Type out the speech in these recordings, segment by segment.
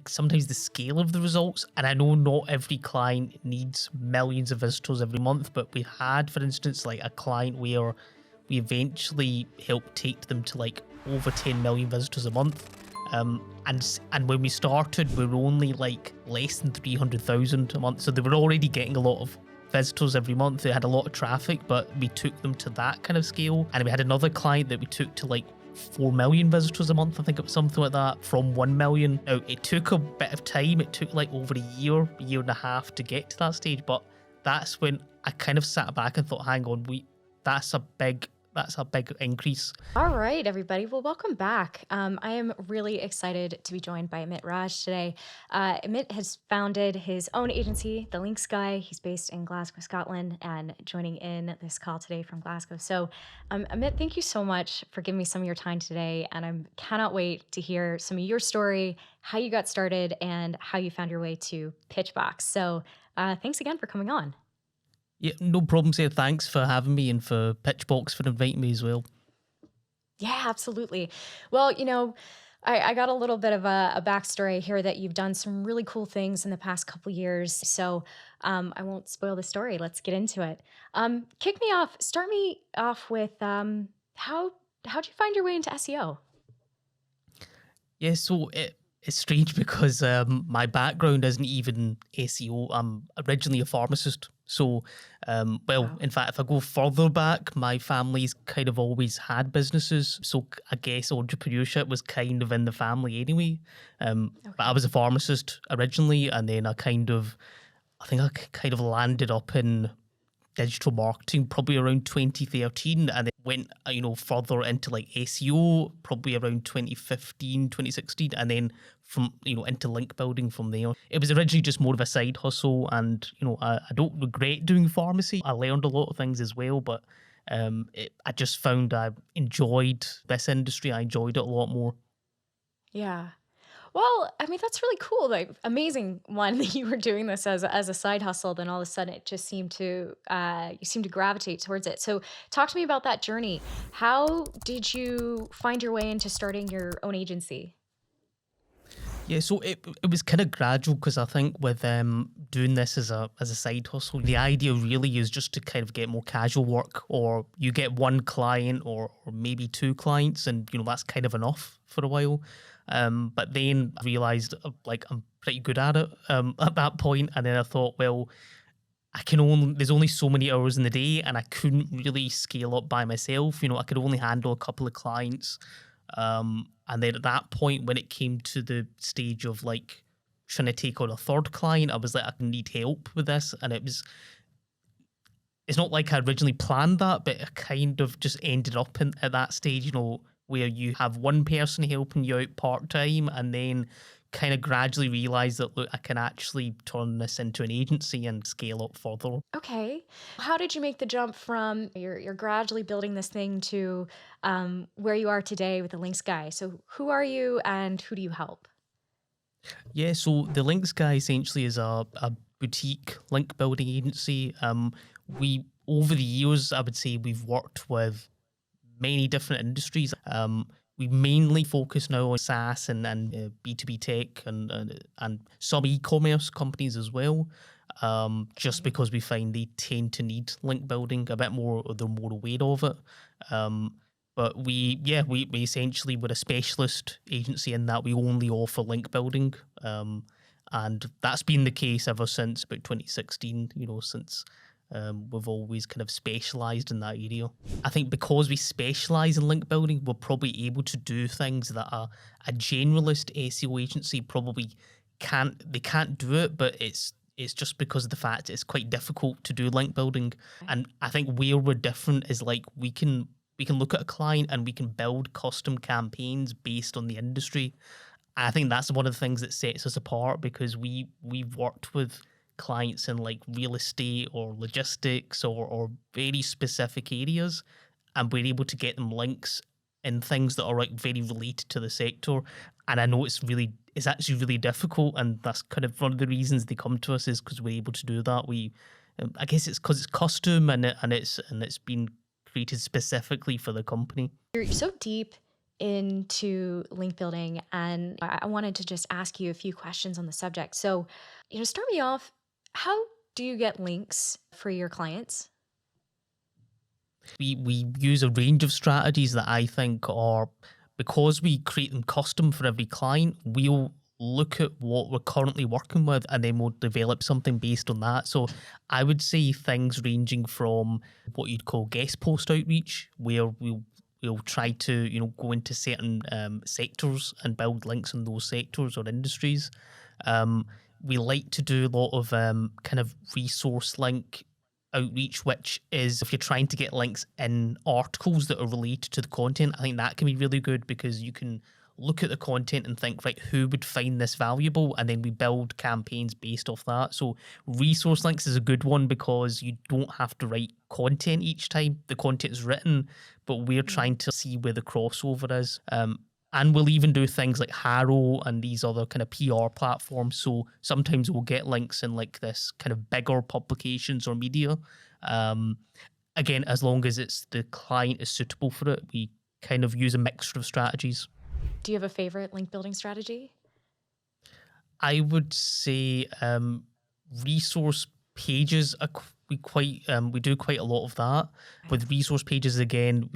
sometimes the scale of the results. And I know not every client needs millions of visitors every month, but we had, for instance, like a client where we eventually helped take them to like over 10 million visitors a month. And when we started, we were only like less than 300,000 a month. So they were already getting a lot of visitors every month. They had a lot of traffic, but we took them to that kind of scale. And we had another client that we took to like 4 million visitors a month. I think it was something like that, from 1 million. Now, it took a bit of time. It took like over a year and a half to get to that stage. But that's when I kind of sat back and thought, hang on, that's a big increase. All right, everybody. Well, welcome back. I am really excited to be joined by Amit Raj today. Amit has founded his own agency, The Links Guy. He's based in Glasgow, Scotland, and joining in this call today from Glasgow. So, Amit, thank you so much for giving me some of your time today. And I cannot wait to hear some of your story, how you got started, and how you found your way to Pitchbox. So, thanks again for coming on. Yeah, no problem, sir. Thanks for having me and for Pitchbox for inviting me as well. Yeah, absolutely. Well, I got a little bit of a backstory here that you've done some really cool things in the past couple years. So I won't spoil the story. Let's get into it. Start me off with how'd you find your way into SEO? Yeah, so it's strange because my background isn't even SEO. I'm originally a pharmacist. So, Wow. in fact, if I go further back, my family's kind of always had businesses. So I guess entrepreneurship was kind of in the family anyway. But I Okay. was a pharmacist originally, and then I think I kind of landed up in digital marketing probably around 2013, and then went further into like SEO probably around 2015, 2016, and then from into link building from there. It was originally just more of a side hustle, and I don't regret doing pharmacy. I learned a lot of things as well, but I just found I enjoyed this industry. I enjoyed it a lot more. Yeah. Well, I mean, that's really cool. Like, amazing one that you were doing this as a side hustle. Then all of a sudden, it just seemed to you seemed to gravitate towards it. So, talk to me about that journey. How did you find your way into starting your own agency? Yeah, so it was kind of gradual because I think with doing this as a side hustle, the idea really is just to kind of get more casual work, or you get one client or maybe two clients, and that's kind of enough for a while. But then I realized like I'm pretty good at it at that point, and then I thought, well, there's only so many hours in the day, and I couldn't really scale up by myself. I could only handle a couple of clients. And then at that point, when it came to the stage of like trying to take on a third client, I was like, I need help with this. And it's not like I originally planned that, but it kind of just ended up at that stage, where you have one person helping you out part time, and then kind of gradually realize that, look, I can actually turn this into an agency and scale up further. Okay. How did you make the jump from you're gradually building this thing to where you are today with the Links Guy? So, who are you and who do you help? Yeah, so the Links Guy essentially is a boutique link building agency. We over the years, I would say we've worked with many different industries. We mainly focus now on SaaS and B2B tech and some e-commerce companies as well. Just because we find they tend to need link building a bit more, or they're more aware of it. But we essentially were a specialist agency in that we only offer link building. And that's been the case ever since about 2016, since we've always kind of specialized in that area. I think because we specialize in link building, we're probably able to do things that a generalist SEO agency probably can't. They can't do it, but it's just because of the fact it's quite difficult to do link building. And I think where we're different is like we can look at a client and we can build custom campaigns based on the industry. I think that's one of the things that sets us apart, because we've worked with clients in like real estate or logistics or very specific areas, and we're able to get them links in things that are like very related to the sector. And I know it's actually really difficult, and that's kind of one of the reasons they come to us, is because we're able to do that. I guess it's because it's custom, and it's been created specifically for the company. You're so deep into link building, and I wanted to just ask you a few questions on the subject. So, start me off. How do you get links for your clients? We use a range of strategies that I think are, because we create them custom for every client, we'll look at what we're currently working with and then we'll develop something based on that. So I would say things ranging from what you'd call guest post outreach, where we'll try to go into certain sectors and build links in those sectors or industries. Um, we like to do a lot of kind of resource link outreach, which is if you're trying to get links in articles that are related to the content. I think that can be really good because you can look at the content and think, right, who would find this valuable? And then we build campaigns based off that. So resource links is a good one because you don't have to write content each time the content is written, but we're trying to see where the crossover is. And we'll even do things like Harrow and these other kind of PR platforms. So sometimes we'll get links in like this kind of bigger publications or media. Um, Again, as long as it's the client is suitable for it, we kind of use a mixture of strategies. Do you have a favorite link building strategy? I would say resource pages are we do quite a lot of that. With resource pages, again,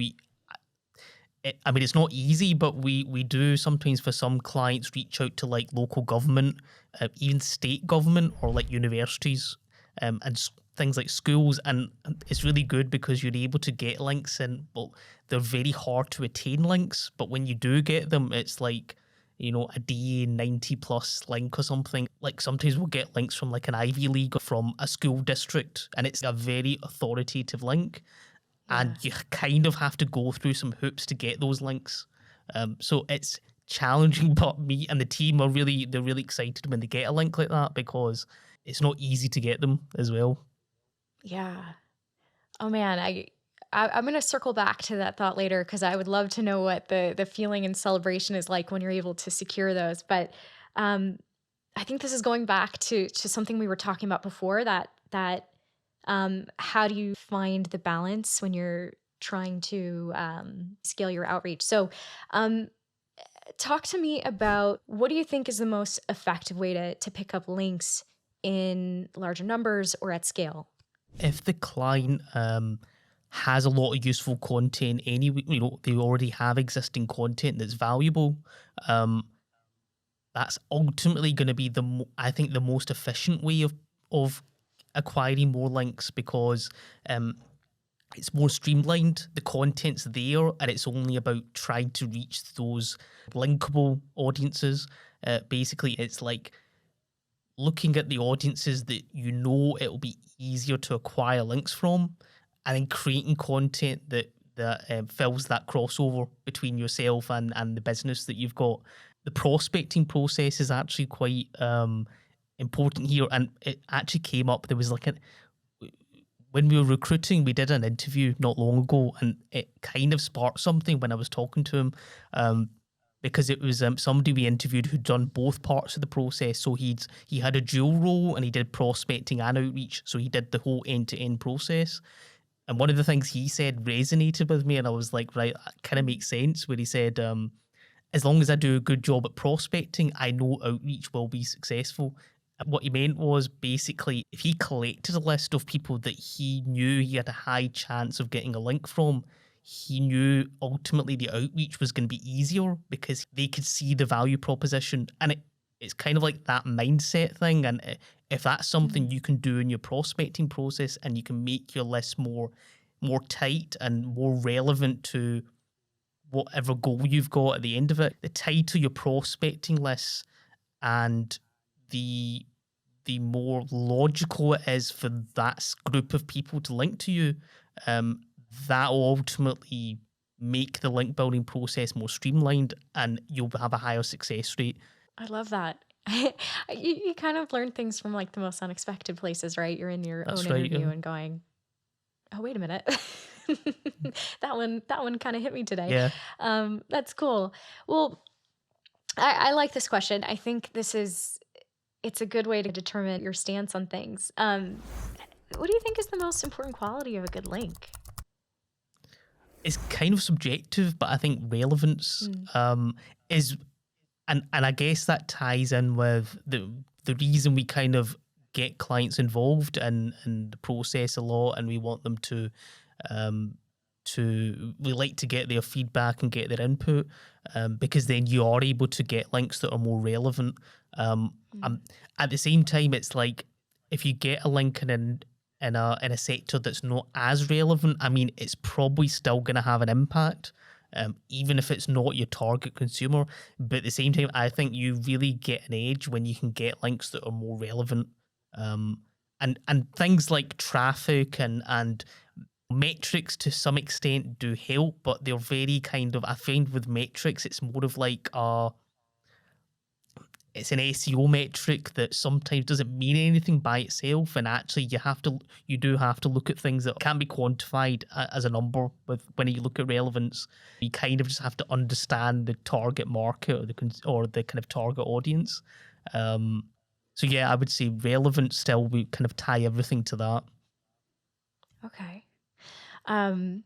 I mean, it's not easy, but we do sometimes for some clients reach out to like local government, even state government or like universities, and things like schools, and it's really good because you're able to get links in. Well, they're very hard to attain links, but when you do get them, it's like a DA 90 plus link or something. Like sometimes we'll get links from like an Ivy League or from a school district, and it's a very authoritative link Yeah. and you kind of have to go through some hoops to get those links. So it's challenging, but me and the team they're really excited when they get a link like that because it's not easy to get them as well. Yeah. Oh man, I'm gonna circle back to that thought later because I would love to know what the feeling and celebration is like when you're able to secure those. But um, I think this is going back to something we were talking about before, that how do you find the balance when you're trying to scale your outreach? So um, talk to me about what do you think is the most effective way to pick up links in larger numbers or at scale? If the client has a lot of useful content anyway, they already have existing content that's valuable. Um, that's ultimately going to be I think the most efficient way of acquiring more links because um, it's more streamlined. The content's there, and it's only about trying to reach those linkable audiences. Basically, it's like looking at the audiences that it'll be easier to acquire links from, and then creating content that fills that crossover between yourself and the business that you've got. The prospecting process is actually quite important here, and it actually came up. There was like when we were recruiting, we did an interview not long ago, and it kind of sparked something when I was talking to him, because it was somebody we interviewed who'd done both parts of the process. So he had a dual role, and he did prospecting and outreach. So he did the whole end to end process. And one of the things he said resonated with me, and I was like, right, that kind of makes sense. Where he said, as long as I do a good job at prospecting, I know outreach will be successful. What he meant was basically if he collected a list of people that he knew he had a high chance of getting a link from, he knew ultimately the outreach was going to be easier because they could see the value proposition. And it's kind of like that mindset thing. And if that's something you can do in your prospecting process and you can make your list more tight and more relevant to whatever goal you've got at the end of it, the tighter your prospecting lists and the more logical it is for that group of people to link to you, um, that will ultimately make the link building process more streamlined and you'll have a higher success rate. I love that. You kind of learn things from like the most unexpected places, right? You're in your own That's right. interview and going, "Oh, wait a minute." That one kind of hit me today. Yeah. That's cool. Well, I like this question. I think it's a good way to determine your stance on things. What do you think is the most important quality of a good link? it's kind of subjective, but I think relevance Mm. is, and I guess that ties in with the reason we kind of get clients involved in the process a lot, and we want them um, we like to get their feedback and get their input, because then you are able to get links that are more relevant. Um, Mm. um, at the same time, it's like if you get a link in a sector that's not as relevant, I mean, it's probably still going to have an impact, even if it's not your target consumer. But at the same time, I think you really get an edge when you can get links that are more relevant. Um, and things like traffic and metrics to some extent do help, but they're very kind of, I find with metrics, it's more of like it's an SEO metric that sometimes doesn't mean anything by itself, and actually you do have to look at things that can be quantified as a number. With when you look at relevance, you kind of just have to understand the target market or or the kind of target audience. Um, so yeah, I would say relevance still we kind of tie everything to that. Okay. Um,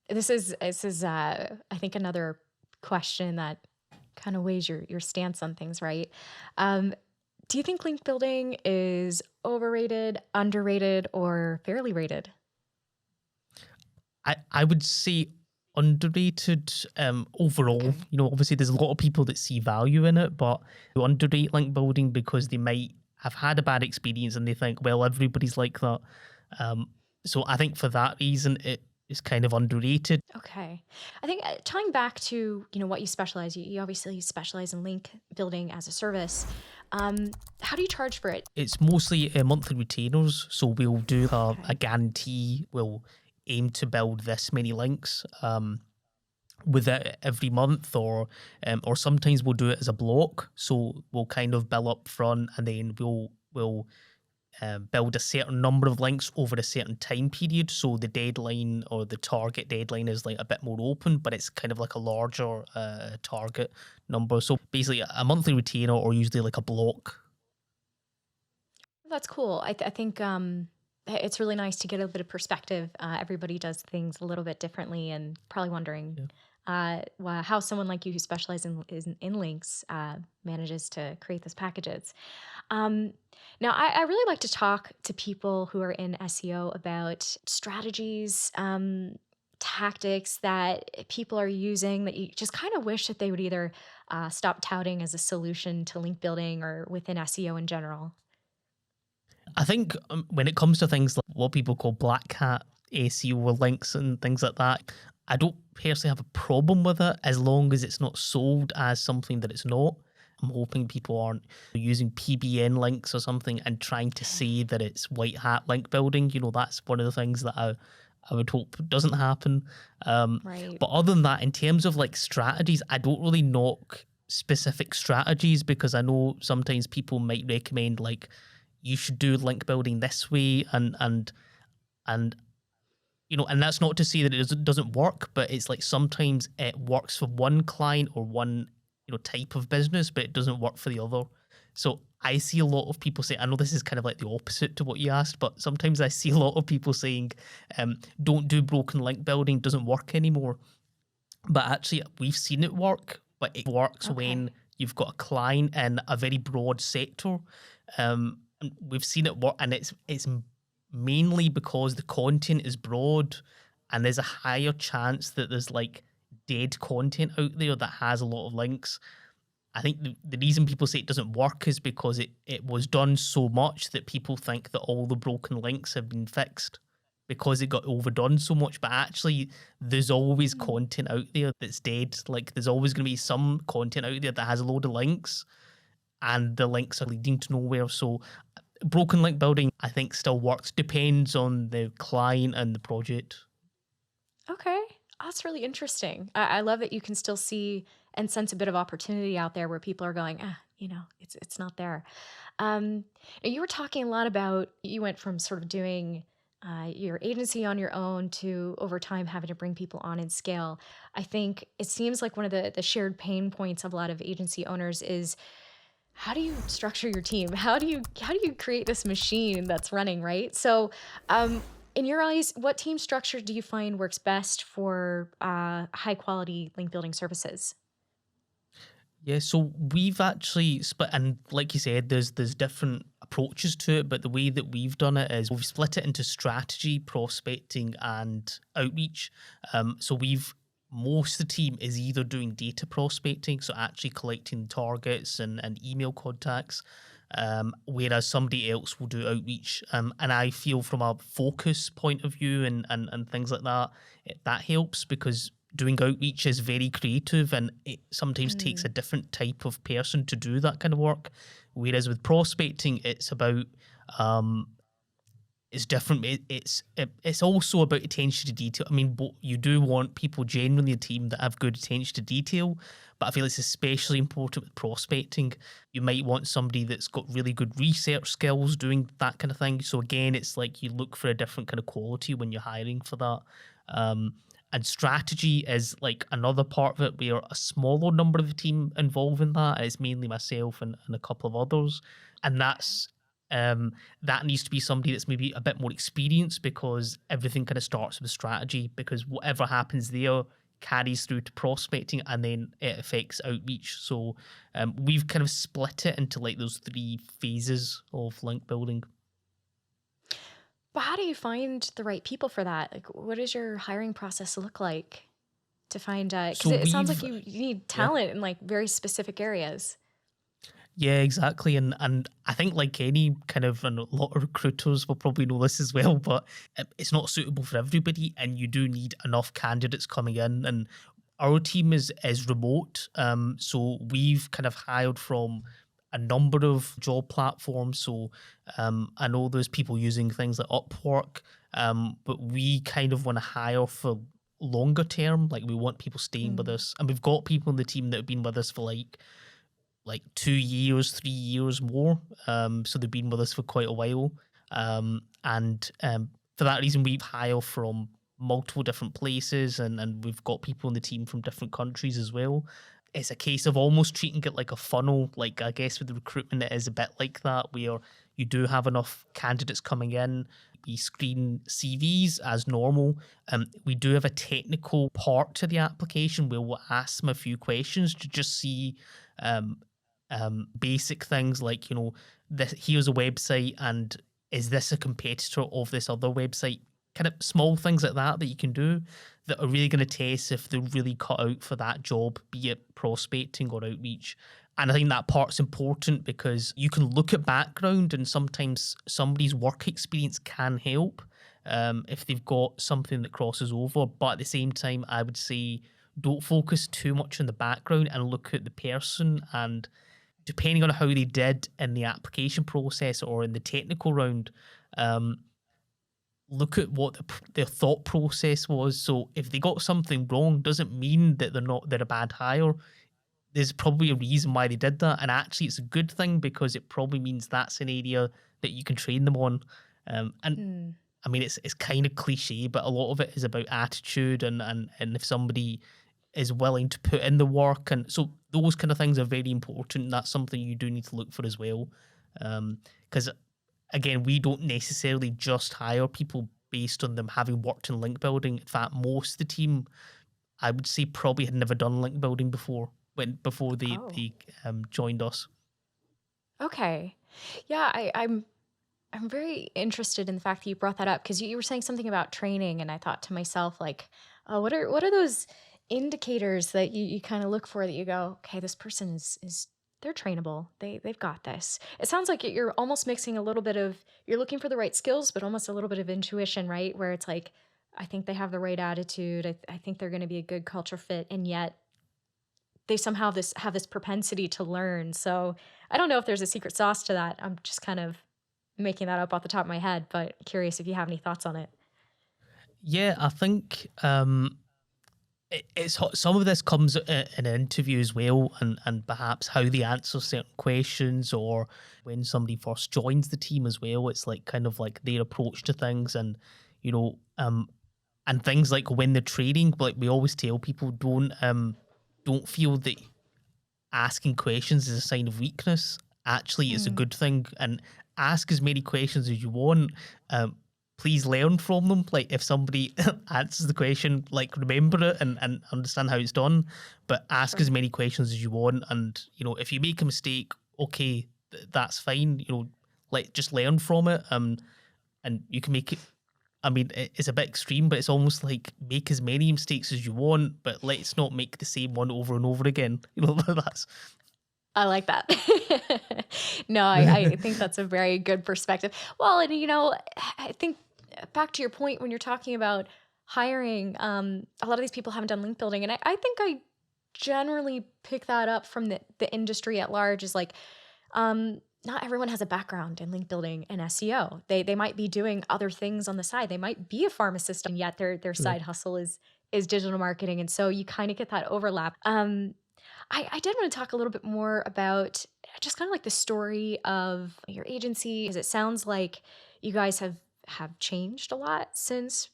this is I think another question that kind of weighs your stance on things, right? Um, do you think link building is overrated, underrated, or fairly rated? I would say underrated, overall. Okay. You know, obviously there's a lot of people that see value in it, but who underrate link building because they might have had a bad experience and they think, well, everybody's like that. Um, so I think for that reason, it is kind of underrated. Okay. I think tying back to what you specialize, you obviously specialize in link building as a service. How do you charge for it? It's mostly monthly retainers, so we'll do a Okay. guarantee. We'll aim to build this many links. With it every month, or sometimes we'll do it as a block. So we'll kind of bill up front, and then we'll build a certain number of links over a certain time period. So the deadline or the target deadline is like a bit more open, but it's kind of like a larger target number. So basically, a monthly retainer or usually like a block. That's cool. I think it's really nice to get a bit of perspective. Everybody does things a little bit differently, and probably wondering Yeah. how someone like you who specializes in links manages to create those packages. Um, now, I really like to talk to people who are in SEO about strategies, tactics that people are using that you just kind of wish that they would either stop touting as a solution to link building or within SEO in general. I think when it comes to things like what people call black hat SEO or links and things like that, I don't personally have a problem with it as long as it's not sold as something that it's not. I'm hoping people aren't using PBN links or something and trying to say that it's white hat link building. You know, that's one of the things that I would hope doesn't happen. Right. But other than that, in terms of like strategies, I don't really knock specific strategies because I know sometimes people might recommend like you should do link building this way, and you know, and that's not to say that it doesn't work, but it's like sometimes it works for one client or one, you know, type of business, but it doesn't work for the other. So I see a lot of people say, I know this is kind of like the opposite to what you asked, but sometimes I see a lot of people saying, don't do broken link building, doesn't work anymore. But actually, we've seen it work, but it works when Okay. you've got a client in a very broad sector. And we've seen it work, and it's mainly because the content is broad, and there's a higher chance that there's like dead content out there that has a lot of links. I think the reason people say it doesn't work is because it was done so much that people think that all the broken links have been fixed because it got overdone so much. But actually, there's always Mm. content out there that's dead. Like, there's always going to be some content out there that has a load of links, and the links are leading to nowhere. So, broken link building, I think, still works. Depends on the client and the project. Okay. That's really interesting. I love that you can still see and sense a bit of opportunity out there where people are going, it's not there. Now you were talking a lot about you went from sort of doing your agency on your own to over time having to bring people on and scale. I think it seems like one of the shared pain points of a lot of agency owners is how do you structure your team? How do you create this machine that's running, right? So, um, In your eyes, what team structure do you find works best for high quality link building services? Yeah, so we've actually split, and like you said, there's different approaches to it, but the way that we've done it is we've split it into strategy, prospecting, and outreach. So we've most of the team is either doing data prospecting, so actually collecting targets and email contacts, whereas somebody else will do outreach. And I feel from a focus point of view and things like that, that helps because doing outreach is very creative and it sometimes takes a Mm, different type of person to do that kind of work. Whereas with prospecting, it's about um, it's different. It's also about attention to detail. I mean, you do want people generally in a team that have good attention to detail, but I feel it's especially important with prospecting. You might want somebody that's got really good research skills doing that kind of thing. So again, it's like you look for a different kind of quality when you're hiring for that. Um, and strategy is like another part of it where a smaller number of the team involved in that. It's mainly myself and a couple of others, and um, that needs to be somebody that's maybe a bit more experienced because everything kind of starts with strategy because whatever happens there carries through to prospecting and then it affects outreach. So we've kind of split it into like those three phases of link building. but how do you find the right people for that? Like, what does your hiring process look like to find? So Because it sounds like we've you need yeah. talent in like very specific areas. Yeah, exactly. And I think like any kind of and a lot of recruiters will probably know this as well, but it's not suitable for everybody and you do need enough candidates coming in and our team is remote. So we've kind of hired from a number of job platforms. So I know there's people using things like Upwork, but we kind of want to hire for longer term. Like we want people staying with Mm, us. And we've got people in the team that have been with us for like 2 years, 3 years more. So they've been with us for quite a while. And for that reason, we've hired from multiple different places and we've got people in the team from different countries as well. It's a case of almost treating it like a funnel. Like, I guess with the recruitment, it is a bit like that, where you do have enough candidates coming in. We screen CVs as normal. We do have a technical part to the application where we'll ask them a few questions to just see um, basic things like, this here's a website and is this a competitor of this other website? Kind of small things like that you can do that are really going to test if they're really cut out for that job, be it prospecting or outreach. And I think that part's important because you can look at background and sometimes somebody's work experience can help if they've got something that crosses over. But at the same time, I would say don't focus too much on the background and look at the person and depending on how they did in the application process or in the technical round, um, look at what their thought process was. So if they got something wrong, doesn't mean that they're a bad hire. There's probably a reason why they did that, and actually, it's a good thing because it probably means that's an area that you can train them on. And mm. I mean, it's kind of cliche, but a lot of it is about attitude and if somebody is willing to put in the work, and so those kind of things are very important. That's something you do need to look for as well, because again, we don't necessarily just hire people based on them having worked in link building. In fact, most of the team, I would say, probably had never done link building before they Oh, they joined us. okay. Yeah, I'm very interested in the fact that you brought that up because you were saying something about training, and I thought to myself, like, oh, what are those indicators that you kind of look for that you go, okay, this person is they're trainable. They've got this. It sounds like you're almost mixing a little bit of you're looking for the right skills, but almost a little bit of intuition, right? Where it's like, I think they have the right attitude. I think they're going to be a good culture fit, and yet they somehow this have this propensity to learn. So I don't know if there's a secret sauce to that. I'm just kind of making that up off the top of my head, but curious if you have any thoughts on it. Yeah, I think some of this comes in an interview as well, and perhaps how they answer certain questions, or when somebody first joins the team as well. It's like kind of like their approach to things, and you know, um, and things like when they're training. Like we always tell people, don't feel that asking questions is a sign of weakness. Actually, it's a Mm, good thing, and ask as many questions as you want. please learn from them. Like if somebody answers the question, like remember it and understand how it's done, but ask as Sure. many questions as you want. And if you make a mistake, okay, that's fine. Like just learn from it. And you can make it. I mean, it's a bit extreme, but it's almost like make as many mistakes as you want, but let's not make the same one over and over again. That's I like that. No, I think that's a very good perspective. Well, and I think back to your point when you're talking about hiring, a lot of these people haven't done link building, and I think I generally pick that up from the industry at large. Is like, not everyone has a background in link building and SEO. They might be doing other things on the side. They might be a pharmacist, and yet their true. side hustle is digital marketing, and so you kind of get that overlap. I did want to talk a little bit more about just kind of like the story of your agency, because it sounds like you guys have changed a lot since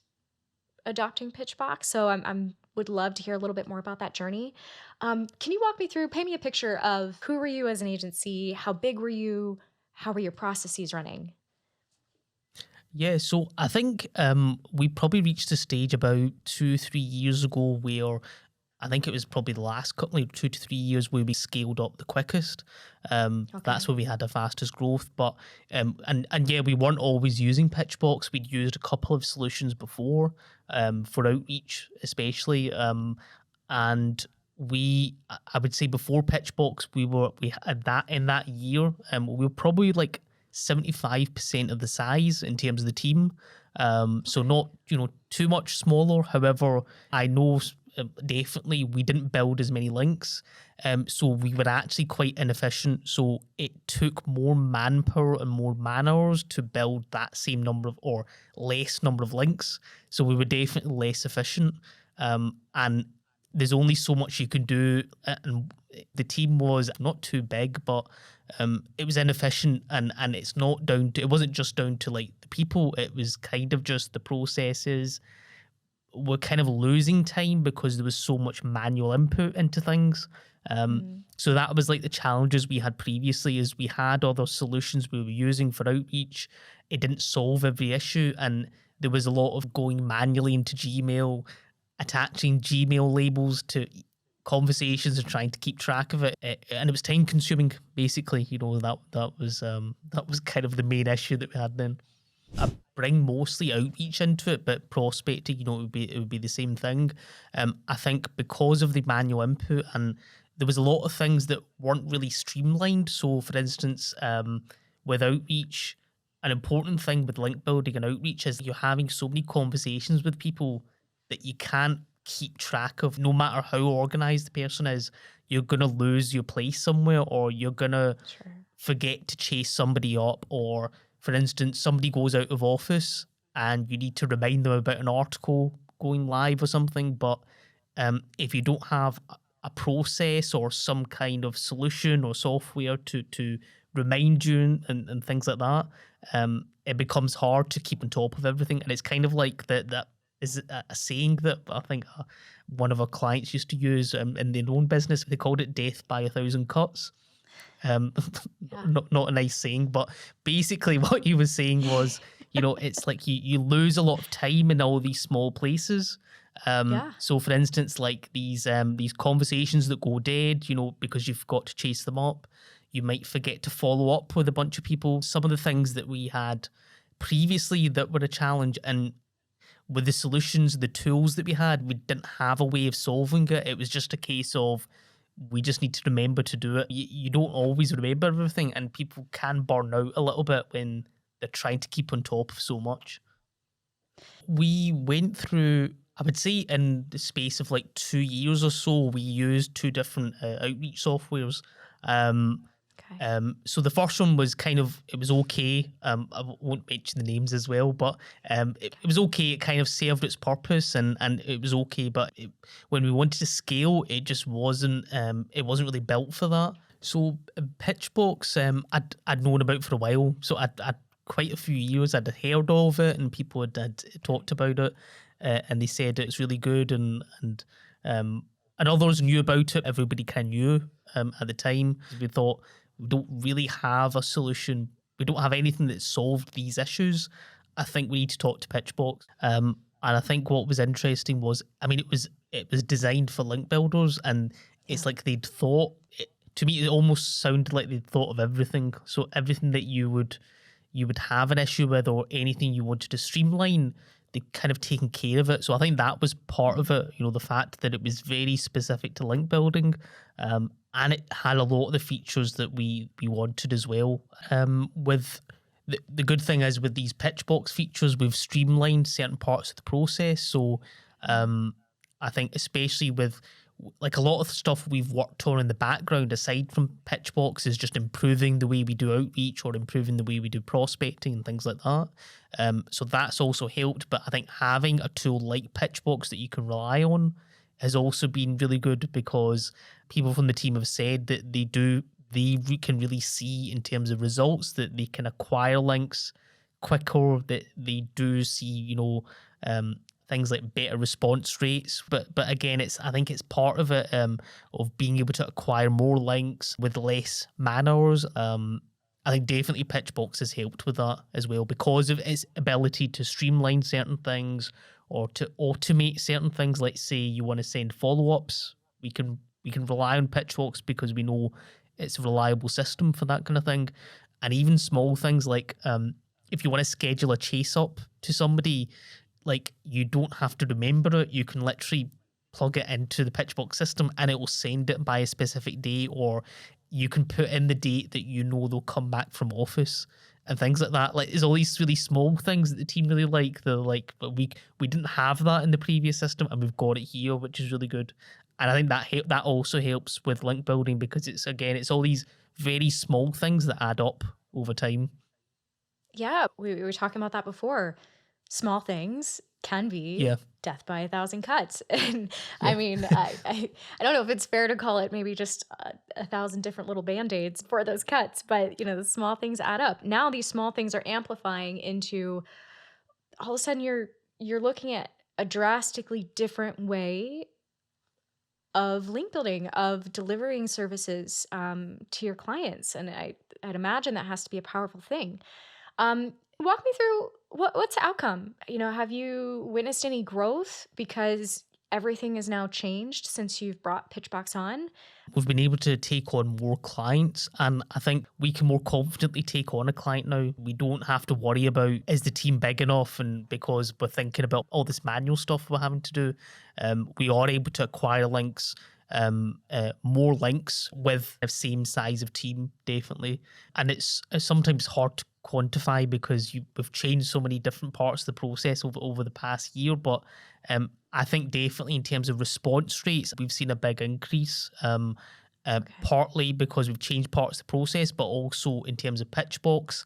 adopting Pitchbox. So I'm would love to hear a little bit more about that journey. Can you walk me through, paint me a picture of who were you as an agency? How big were you? How were your processes running? Yeah, so I think we probably reached a stage about 2, 3 years ago where I think it was probably the last couple of 2 to 3 years where we scaled up the quickest. That's Okay. where we had the fastest growth. But and yeah, we weren't always using Pitchbox. We'd used a couple of solutions before for outreach, especially. And I would say before Pitchbox, we had that in that year. We were probably like 75% of the size in terms of the team. So Okay. not too much smaller. However, I know definitely we didn't build as many links, so we were actually quite inefficient. So it took more manpower and more man hours to build that same number of or less number of links. So we were definitely less efficient, and there's only so much you can do. And the team was not too big, but it was inefficient, and it's not down to it wasn't just down to like the people. It was kind of just the processes were kind of losing time because there was so much manual input into things. Mm, So that was like the challenges we had previously is we had other solutions we were using for outreach. It didn't solve every issue, and there was a lot of going manually into Gmail, attaching Gmail labels to conversations and trying to keep track of it. And it was time consuming basically. That was kind of the main issue that we had then. I bring mostly outreach into it, but prospecting, it would be the same thing. I think because of the manual input and there was a lot of things that weren't really streamlined. So, for instance, with outreach, an important thing with link building and outreach is you're having so many conversations with people that you can't keep track of. No matter how organized the person is, you're gonna lose your place somewhere, or you're gonna sure. forget to chase somebody up, or for instance somebody goes out of office and you need to remind them about an article going live or something, but if you don't have a process or some kind of solution or software to remind you and things like that, it becomes hard to keep on top of everything. And it's kind of like that is a saying that I think one of our clients used to use in their own business. They called it death by a thousand cuts. um Yeah. not a nice saying, but basically what he was saying was, it's like you lose a lot of time in all these small places. Yeah. So for instance, like these conversations that go dead, because you've got to chase them up. You might forget to follow up with a bunch of people. Some of the things that we had previously that were a challenge, and with the solutions, the tools that we had, we didn't have a way of solving it. It was just a case of we just need to remember to do it. You don't always remember everything, and people can burn out a little bit when they're trying to keep on top of so much. We went through, I would say, in the space of like 2 years or so, we used two different outreach softwares. Um, Okay. so the first one was it was okay. Won't mention the names as well, but it was okay. It kind of served its purpose, and it was okay. But when we wanted to scale, it wasn't really built for that. So Pitchbox, I'd known about for a while. So I'd quite a few years I'd heard of it, and people had talked about it, and they said it's really good, and others knew about it. Everybody kind of knew at the time. We thought we don't really have a solution. We don't have anything that solved these issues. I think we need to talk to Pitchbox. And I think what was interesting was, I mean, it was designed for link builders, and it's Yeah. like they'd thought. To me, it almost sounded like they'd thought of everything. So everything that you would have an issue with, or anything you wanted to streamline, they kind of taken care of it. So I think that was part of it. The fact that it was very specific to link building, and it had a lot of the features that we wanted as well. With the good thing is, with these pitch box features, we've streamlined certain parts of the process. So um, I think, especially with like a lot of stuff we've worked on in the background, aside from Pitchbox, is just improving the way we do outreach, or improving the way we do prospecting and things like that. So that's also helped. But I think having a tool like Pitchbox that you can rely on has also been really good, because people from the team have said that can really see in terms of results that they can acquire links quicker, that they do see, um, things like better response rates. But again, I think it's part of it, of being able to acquire more links with less man hours. I think definitely Pitchbox has helped with that as well, because of its ability to streamline certain things, or to automate certain things. Like, say you want to send follow-ups, we can rely on Pitchbox because we know it's a reliable system for that kind of thing. And even small things like, if you want to schedule a chase up to somebody, like, you don't have to remember it. You can literally plug it into the Pitchbox system, and it will send it by a specific day, or you can put in the date that they'll come back from office, and things like that. Like, there's all these really small things that the team really like. They're like, but we didn't have that in the previous system, and we've got it here, which is really good. And I think that also helps with link building, because it's all these very small things that add up over time. Yeah, we were talking about that before. Small things can be Yeah, death by a thousand cuts. And I yeah. mean, I don't know if it's fair to call it maybe just a thousand different little band-aids for those cuts, but the small things add up. Now these small things are amplifying into, all of a sudden you're looking at a drastically different way of link building, of delivering services to your clients. And I'd imagine that has to be a powerful thing. Walk me through what's the outcome? Have you witnessed any growth because everything is now changed since you've brought Pitchbox on? We've been able to take on more clients, and I think we can more confidently take on a client now. We don't have to worry about, is the team big enough, and because we're thinking about all this manual stuff we're having to do, we are able to acquire links, more links with the same size of team, definitely. And it's sometimes hard to quantify, because we've changed so many different parts of the process over the past year. But I think definitely in terms of response rates, we've seen a big increase. Okay. Partly because we've changed parts of the process, but also in terms of Pitchbox,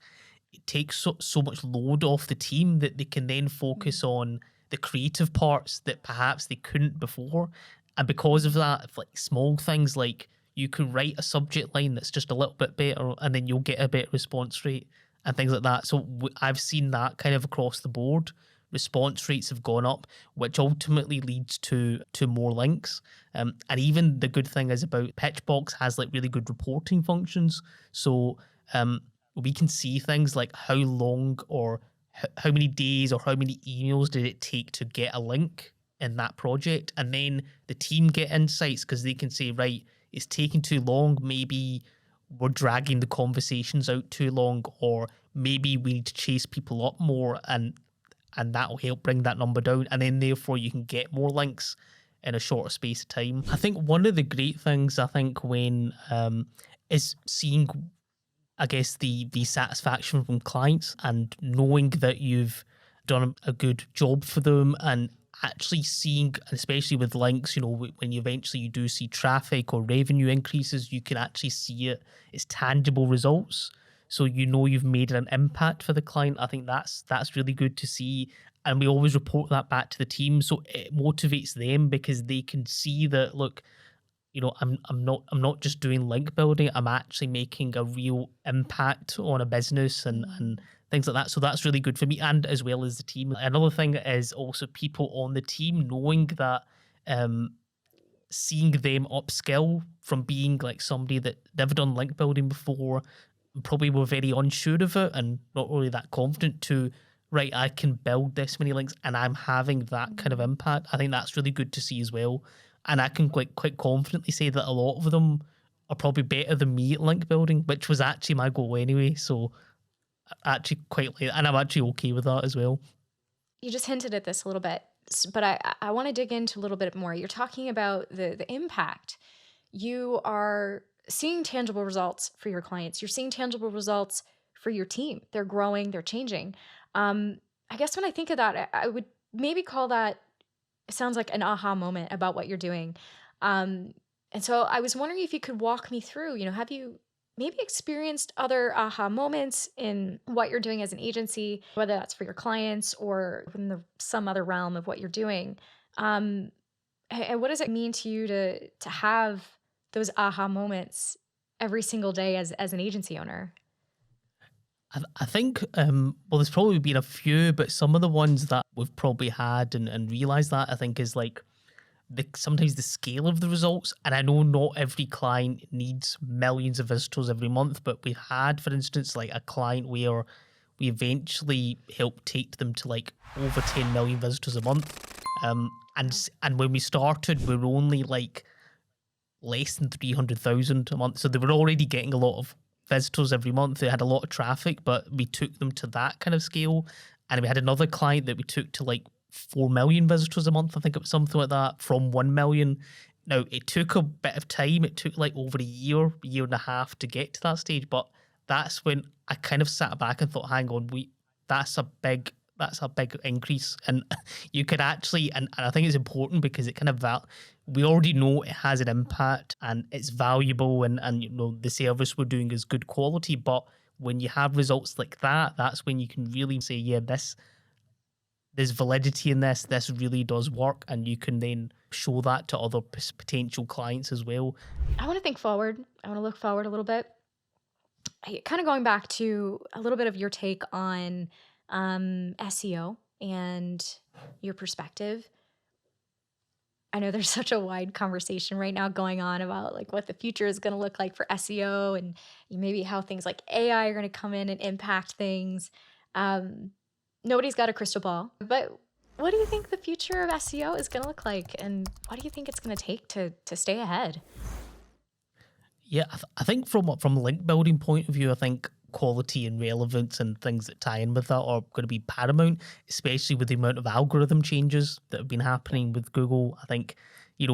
it takes so much load off the team that they can then Mm. focus on the creative parts that perhaps they couldn't before. And because of that, if, like, small things like, you can write a subject line that's just a little bit better, and then you'll get a better response rate, and things like that. So I've seen that kind of across the board. Response rates have gone up, which ultimately leads to more links. And even the good thing is, about Pitchbox has like really good reporting functions. So we can see things like how long, or how many days, or how many emails did it take to get a link in that project. And then the team get insights, because they can say, right, it's taking too long. Maybe we're dragging the conversations out too long, or maybe we need to chase people up more, and that will help bring that number down. And then therefore you can get more links in a shorter space of time. I think one of the great things, I think, when is seeing, I guess, the satisfaction from clients, and knowing that you've done a good job for them, and actually seeing, especially with links, when you do see traffic or revenue increases, you can actually see it. It's tangible results. So you've made an impact for the client. I think that's really good to see. And we always report that back to the team. So it motivates them, because they can see that, look, I'm not just doing link building. I'm actually making a real impact on a business, and Mm. things like that. So that's really good for me, and as well as the team. Another thing is also people on the team knowing that, um, seeing them upskill from being like somebody that never done link building before, probably were very unsure of it and not really that confident, to, right, I can build this many links and I'm having that kind of Mhm. impact. I think that's really good to see as well. And I can quite confidently say that a lot of them are probably better than me at link building, which was actually my goal anyway. So I actually quite like, and I'm actually okay with that as well. You just hinted at this a little bit, but I want to dig into a little bit more. You're talking about the impact. You are seeing tangible results for your clients. You're seeing tangible results for your team. They're growing, they're changing. Um, I guess when I think of that, I would maybe call that, it sounds like an aha moment about what you're doing. Um, and so I was wondering if you could walk me through, have you maybe experienced other aha moments in what you're doing as an agency, whether that's for your clients or in some other realm of what you're doing? Um, and what does it mean to you to have those aha moments every single day as an agency owner? I think, well, there's probably been a few, but some of the ones that we've probably had and realized that I think is like sometimes the scale of the results. And I know not every client needs millions of visitors every month, but we've had, for instance, like a client where we eventually helped take them to like over 10 million visitors a month. Wow. And when we started, we were only like less than 300,000 a month. So they were already getting a lot of visitors every month. They had a lot of traffic, but we took them to that kind of scale. And we had another client that we took to like 4 million visitors a month. I think it was something like that from 1 million. Now, it took a bit of time. It took like over a year and a half to get to that stage. But that's when I kind of sat back and thought, hang on, that's a big that's a big increase. And you could actually, and I think it's important because it kind of we already know it has an impact and it's valuable, and the service we're doing is good quality. But when you have results like that, that's when you can really say, yeah, there's validity in this really does work, and you can then show that to other potential clients as well. I want to think forward. I want to look forward a little bit. Kind of going back to a little bit of your take on SEO and your perspective. I know there's such a wide conversation right now going on about like what the future is going to look like for SEO and maybe how things like AI are going to come in and impact things. Um, Nobody's got a crystal ball, but what do you think the future of SEO is going to look like, and what do you think it's going to take to stay ahead? Yeah, I think from a link building point of view, I think quality and relevance and things that tie in with that are going to be paramount, especially with the amount of algorithm changes that have been happening with Google. I think,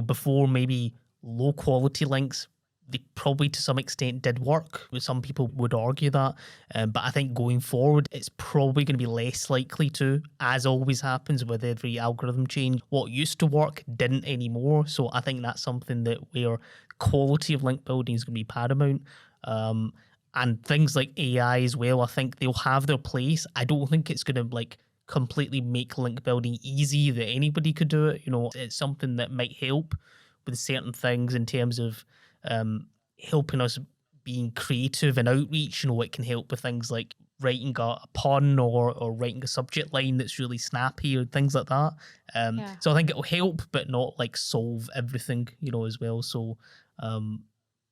before maybe low quality links, they probably to some extent did work. Some people would argue that. But I think going forward, it's probably going to be less likely to, as always happens with every algorithm change. What used to work didn't anymore. So I think that's something that where quality of link building is going to be paramount. Um, and things like AI as well, I think they'll have their place. I don't think it's going to like completely make link building easy that anybody could do it. It's something that might help with certain things in terms of helping us being creative and outreach. It can help with things like writing a pun or writing a subject line that's really snappy or things like that. Yeah. So I think it'll help, but not like solve everything, as well. So,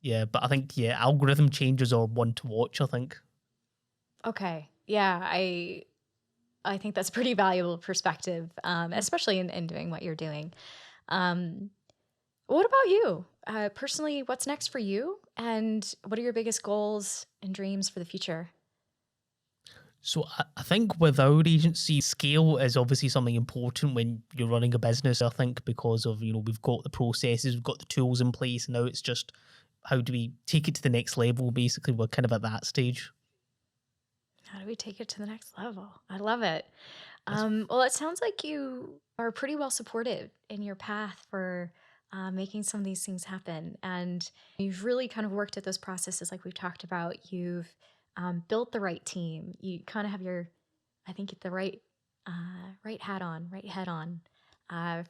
yeah, but I think, yeah, algorithm changes are one to watch, I think. Okay. Yeah, I think that's pretty valuable perspective, especially in doing what you're doing. Um, what about you? Personally, what's next for you? And what are your biggest goals and dreams for the future? So I think with our agency, scale is obviously something important when you're running a business. I think because of we've got the processes, we've got the tools in place, and now it's just how do we take it to the next level? Basically, we're kind of at that stage. How do we take it to the next level? I love it. That's Well, it sounds like you are pretty well supported in your path for making some of these things happen. And you've really kind of worked at those processes like we've talked about. You've built the right team. You kind of have I think, the right hat on, right head on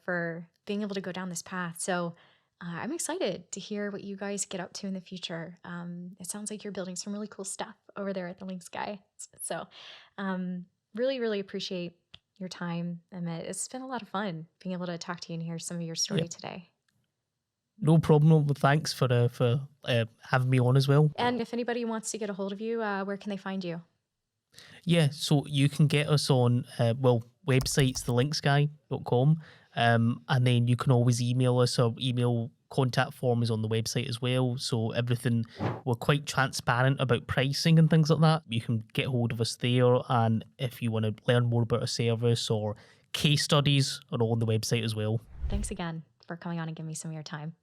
for being able to go down this path. So I'm excited to hear what you guys get up to in the future. It sounds like you're building some really cool stuff over there at the Link Sky. So really, really appreciate your time, Emmett. It's been a lot of fun being able to talk to you and hear some of your yeah, story today. no problem. Well, thanks for having me on as well. And if anybody wants to get a hold of you, where can they find you? Yeah, so you can get us on, websites, thelinksguy.com, and then you can always email us. Our email contact form is on the website as well. So everything, we're quite transparent about pricing and things like that. You can get hold of us there. And if you want to learn more about our service or case studies, are all on the website as well. Thanks again for coming on and giving me some of your time.